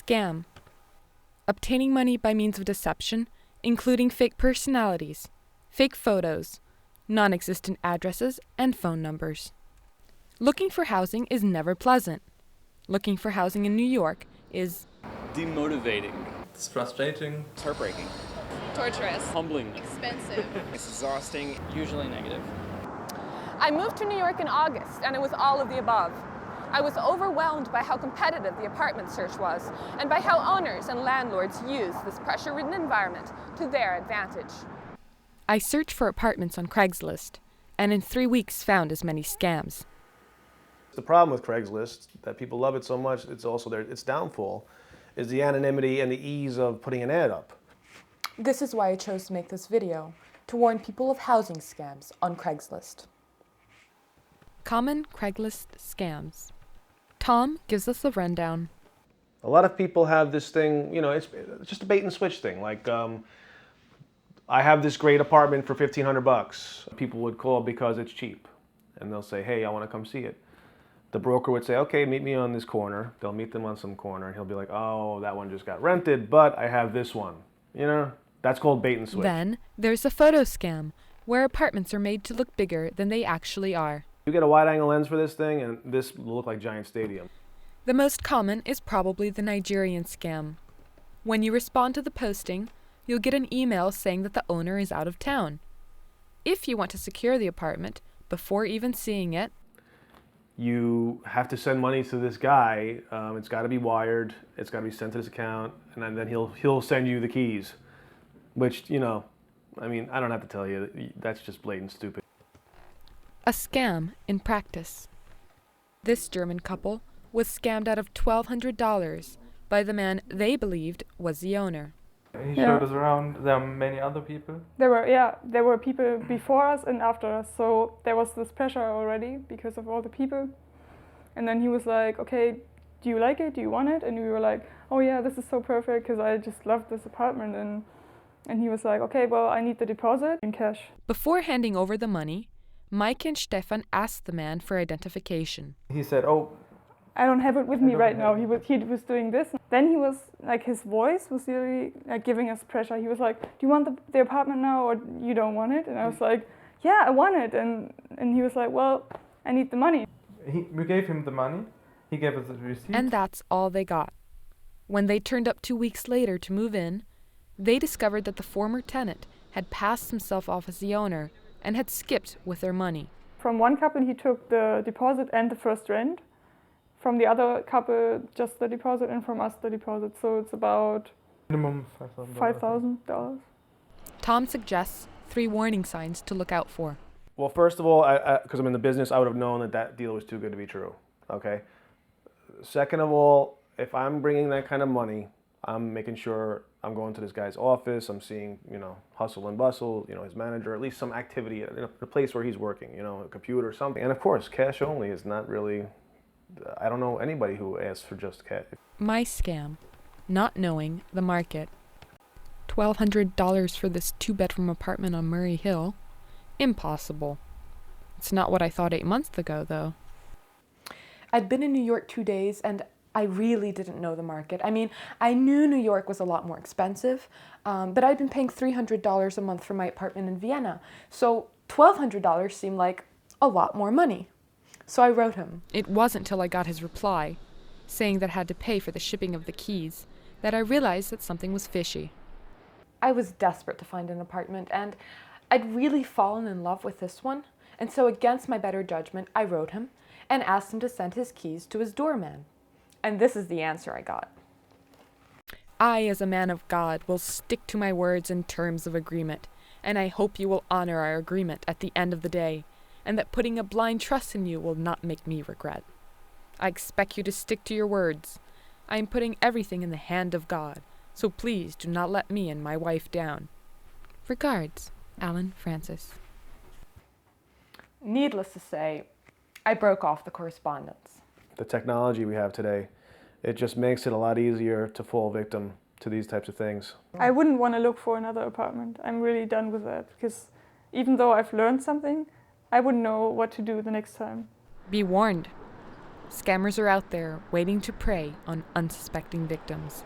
Scam. Obtaining money by means of deception, including fake personalities, fake photos, non-existent addresses, and phone numbers. Looking for housing is never pleasant. Looking for housing in New York is demotivating. It's frustrating. It's heartbreaking. Torturous. Humbling. Expensive. It's exhausting. Usually negative. I moved to New York in August, and it was all of the above. I was overwhelmed by how competitive the apartment search was, and by how owners and landlords use this pressure-ridden environment to their advantage. I searched for apartments on Craigslist, and in 3 weeks found as many scams. The problem with Craigslist, that people love it so much, it's also its downfall, is the anonymity and the ease of putting an ad up. This is why I chose to make this video, to warn people of housing scams on Craigslist. Common Craigslist scams. Tom gives us a rundown. A lot of people have this thing, it's just a bait and switch thing. Like, I have this great apartment for $1,500. People would call because it's cheap. And they'll say, hey, I want to come see it. The broker would say, okay, meet me on this corner. They'll meet them on some corner, and he'll be like, oh, that one just got rented, but I have this one. That's called bait and switch. Then there's a photo scam, where apartments are made to look bigger than they actually are. You get a wide-angle lens for this thing, and this will look like Giant Stadium. The most common is probably the Nigerian scam. When you respond to the posting, you'll get an email saying that the owner is out of town. If you want to secure the apartment before even seeing it, you have to send money to this guy. It's got to be wired. It's got to be sent to his account, and then he'll send you the keys. Which, I don't have to tell you, that's just blatant stupid. A scam in practice. This German couple was scammed out of $1,200 by the man they believed was the owner. He showed us around. There are many other people. There were people before us and after us, so there was this pressure already because of all the people. And then he was like, okay, do you like it? Do you want it? And we were like, oh yeah, this is so perfect because I just love this apartment. And he was like, okay, well, I need the deposit in cash. Before handing over the money, Mike and Stefan asked the man for identification. He said, oh, I don't have it with me right now. He was doing this. Then he was like, his voice was really like giving us pressure. He was like, do you want the apartment now or you don't want it? And I was like, yeah, I want it. And he was like, well, I need the money. We gave him the money. He gave us the receipt. And that's all they got. When they turned up 2 weeks later to move in, they discovered that the former tenant had passed himself off as the owner and had skipped with their money. From one couple, he took the deposit and the first rent. From the other couple, just the deposit, and from us, the deposit. So it's about minimum $5,000. Tom suggests 3 warning signs to look out for. Well, first of all, because I'm in the business, I would have known that deal was too good to be true, okay? Second of all, if I'm bringing that kind of money, I'm making sure I'm going to this guy's office, I'm seeing, hustle and bustle, his manager, at least some activity in a place where he's working, a computer or something. And of course, cash only is not really, I don't know anybody who asks for just cash. My scam, not knowing the market. $1,200 for this 2-bedroom apartment on Murray Hill? Impossible. It's not what I thought 8 months ago, though. I'd been in New York 2 days and I really didn't know the market. I mean, I knew New York was a lot more expensive, but I'd been paying $300 a month for my apartment in Vienna. So $1,200 seemed like a lot more money. So I wrote him. It wasn't till I got his reply, saying that I had to pay for the shipping of the keys, that I realized that something was fishy. I was desperate to find an apartment, and I'd really fallen in love with this one. And so against my better judgment, I wrote him and asked him to send his keys to his doorman. And this is the answer I got. I, as a man of God, will stick to my words and terms of agreement, and I hope you will honor our agreement at the end of the day, and that putting a blind trust in you will not make me regret. I expect you to stick to your words. I am putting everything in the hand of God, so please do not let me and my wife down. Regards, Alan Francis. Needless to say, I broke off the correspondence. The technology we have today, it just makes it a lot easier to fall victim to these types of things. I wouldn't want to look for another apartment. I'm really done with that because even though I've learned something, I wouldn't know what to do the next time. Be warned. Scammers are out there waiting to prey on unsuspecting victims.